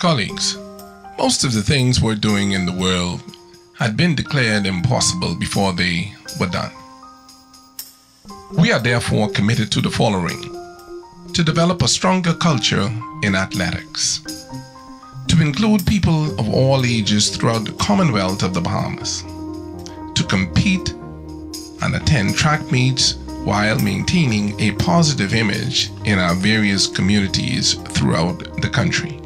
Colleagues, most of the things we're doing in the world had been declared impossible before they were done. We are therefore committed to the following: to develop a stronger culture in athletics, to include people of all ages throughout the Commonwealth of the Bahamas, to compete and attend track meets while maintaining a positive image in our various communities throughout the country.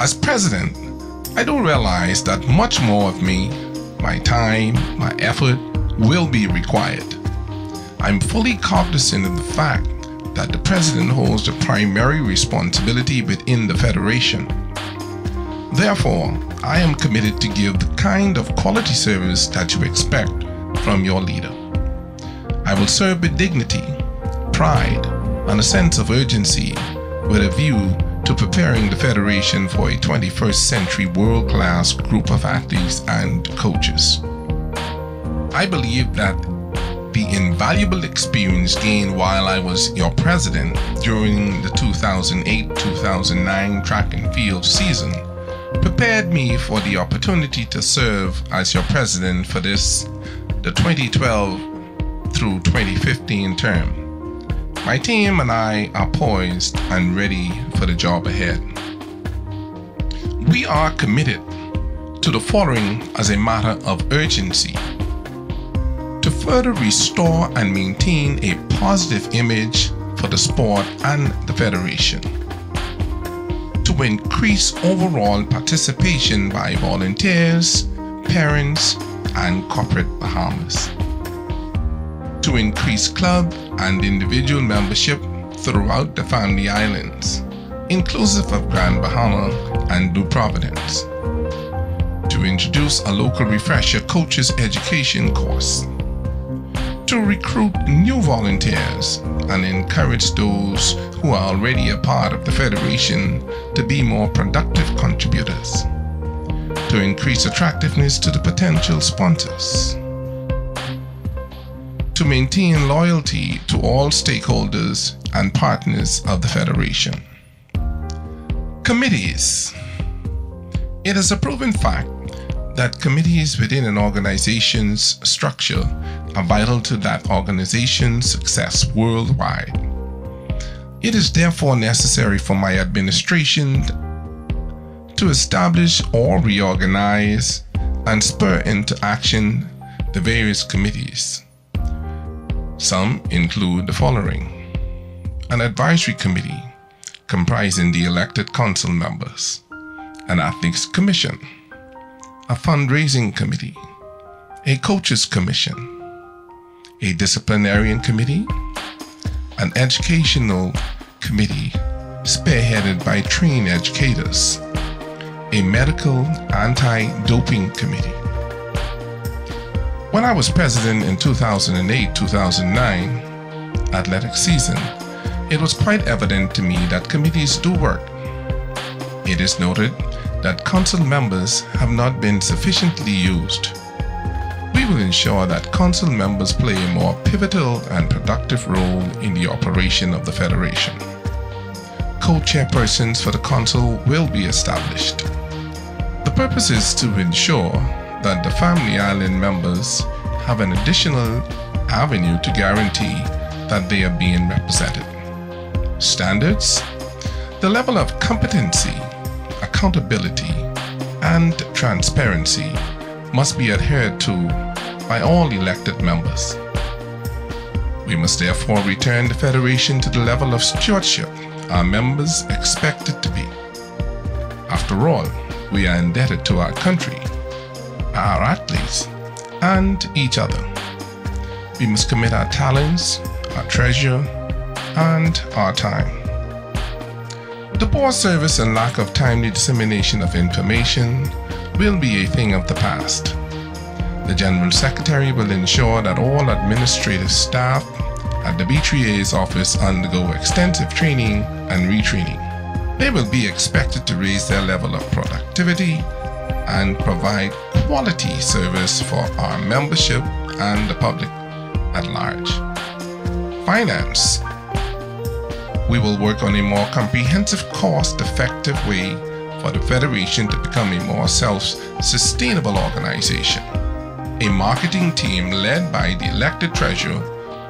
As president, I do realize that much more of me, my time, my effort will be required. I'm fully cognizant of the fact that the president holds the primary responsibility within the Federation. Therefore, I am committed to give the kind of quality service that you expect from your leader. I will serve with dignity, pride, and a sense of urgency with a view to preparing the Federation for a 21st century world-class group of athletes and coaches. I believe that the invaluable experience gained while I was your president during the 2008-2009 track and field season prepared me for the opportunity to serve as your president for the 2012 through 2015 term. My team and I are poised and ready for the job ahead. We are committed to the following as a matter of urgency: to further restore and maintain a positive image for the sport and the Federation, to increase overall participation by volunteers, parents, and corporate Bahamas, to increase club and individual membership throughout the Family Islands, inclusive of Grand Bahama and New Providence, to introduce a local refresher coaches education course, to recruit new volunteers and encourage those who are already a part of the Federation to be more productive contributors, to increase attractiveness to the potential sponsors, to maintain loyalty to all stakeholders and partners of the Federation. Committees. It is a proven fact that committees within an organization's structure are vital to that organization's success worldwide. It is therefore necessary for my administration to establish or reorganize and spur into action the various committees. Some include the following: an advisory committee comprising the elected council members, an ethics commission, a fundraising committee, a coaches commission, a disciplinarian committee, an educational committee spearheaded by trained educators, a medical anti-doping committee. When I was president in 2008-2009 athletic season, it was quite evident to me that committees do work. It is noted that council members have not been sufficiently used. We will ensure that council members play a more pivotal and productive role in the operation of the Federation. Co-chairpersons for the council will be established. The purpose is to ensure that the Family Island members have an additional avenue to guarantee that they are being represented. Standards: the level of competency, accountability, and transparency must be adhered to by all elected members. We must therefore return the Federation to the level of stewardship our members expect it to be. After all, we are indebted to our country, our athletes, and each other. We must commit our talents, our treasure, and our time. The poor service and lack of timely dissemination of information will be a thing of the past. The General Secretary will ensure that all administrative staff at the B3A's office undergo extensive training and retraining. They will be expected to raise their level of productivity and provide quality service for our membership and the public at large. Finance. We will work on a more comprehensive, cost-effective way for the Federation to become a more self-sustainable organization. A marketing team led by the elected treasurer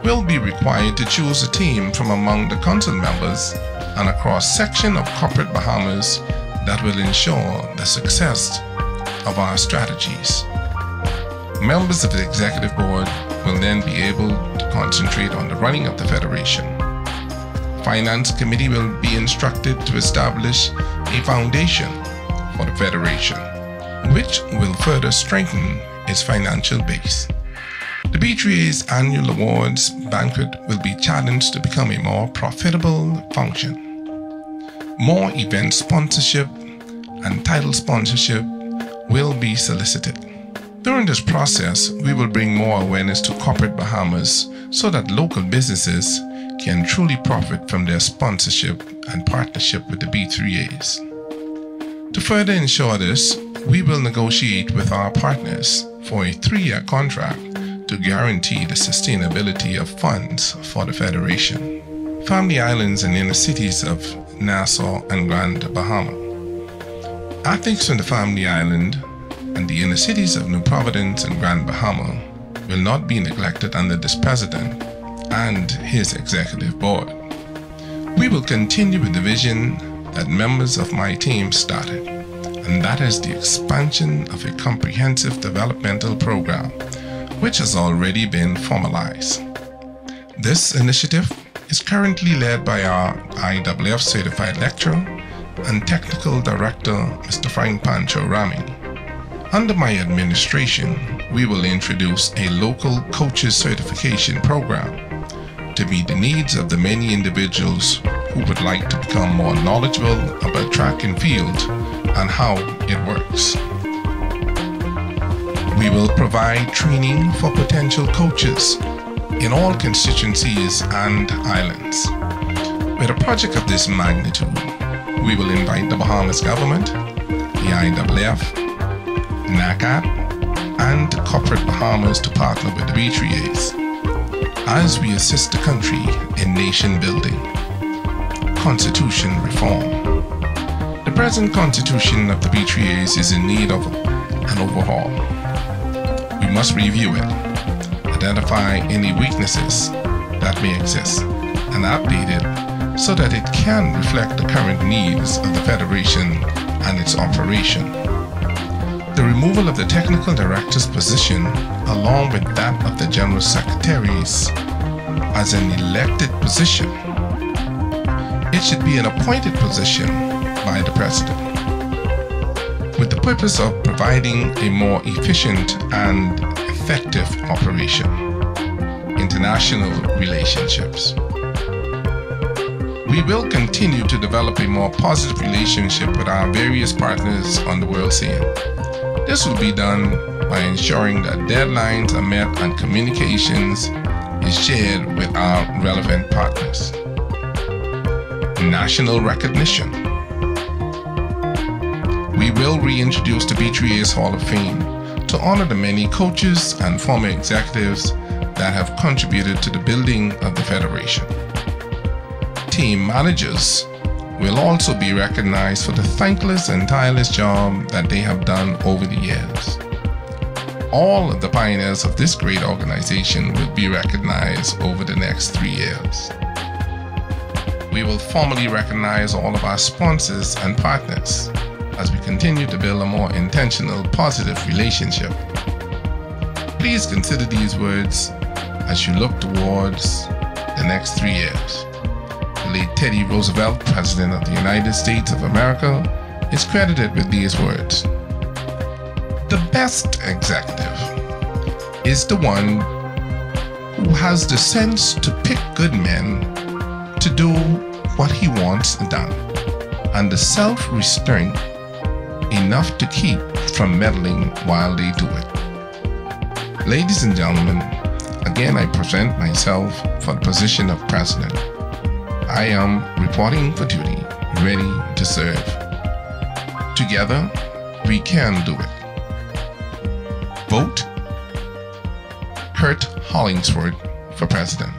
will be required to choose a team from among the council members and a cross-section of corporate Bahamas that will ensure the success of our strategies. Members of the executive board will then be able to concentrate on the running of the Federation. Finance committee will be instructed to establish a foundation for the Federation, which will further strengthen its financial base. The B3A's annual awards banquet will be challenged to become a more profitable function. More event sponsorship and title sponsorship will be solicited. During this process, we will bring more awareness to corporate Bahamas so that local businesses can truly profit from their sponsorship and partnership with the B3As. To further ensure this, we will negotiate with our partners for a 3-year contract to guarantee the sustainability of funds for the Federation. Family Islands and inner cities of Nassau and Grand Bahama. Athletes from the Family Island and the inner cities of New Providence and Grand Bahama will not be neglected under this president and his executive board. We will continue with the vision that members of my team started, and that is the expansion of a comprehensive developmental program which has already been formalized. This initiative is currently led by our IAAF certified lecturer and technical director, Mr. Frank Pancho Rami. Under my administration, we will introduce a local coaches certification program to meet the needs of the many individuals who would like to become more knowledgeable about track and field and how it works. We will provide training for potential coaches in all constituencies and islands. With a project of this magnitude, we will invite the Bahamas government, the IAAF, NACAP, and Corporate Bahamas to partner with the B3As as we assist the country in nation building. Constitution reform. The present constitution of the B3As is in need of an overhaul. We must review it, identify any weaknesses that may exist, and update it so that it can reflect the current needs of the Federation and its operation. The removal of the technical director's position, along with that of the general secretaries, as an elected position. It should be an appointed position by the president, with the purpose of providing a more efficient and effective operation. International relationships. We will continue to develop a more positive relationship with our various partners on the world scene. This will be done by ensuring that deadlines are met and communications is shared with our relevant partners. National recognition. We will reintroduce the B3A's Hall of Fame to honor the many coaches and former executives that have contributed to the building of the Federation. Team managers will also be recognized for the thankless and tireless job that they have done over the years. All of the pioneers of this great organization will be recognized over the next 3 years. We will formally recognize all of our sponsors and partners as we continue to build a more intentional, positive relationship. Please consider these words as you look towards the next 3 years. The late Teddy Roosevelt, President of the United States of America, is credited with these words. The best executive is the one who has the sense to pick good men to do what he wants done, and the self-restraint enough to keep from meddling while they do it. Ladies and gentlemen, again I present myself for the position of President. I am reporting for duty, ready to serve. Together, we can do it. Vote Curt Hollingsworth for President.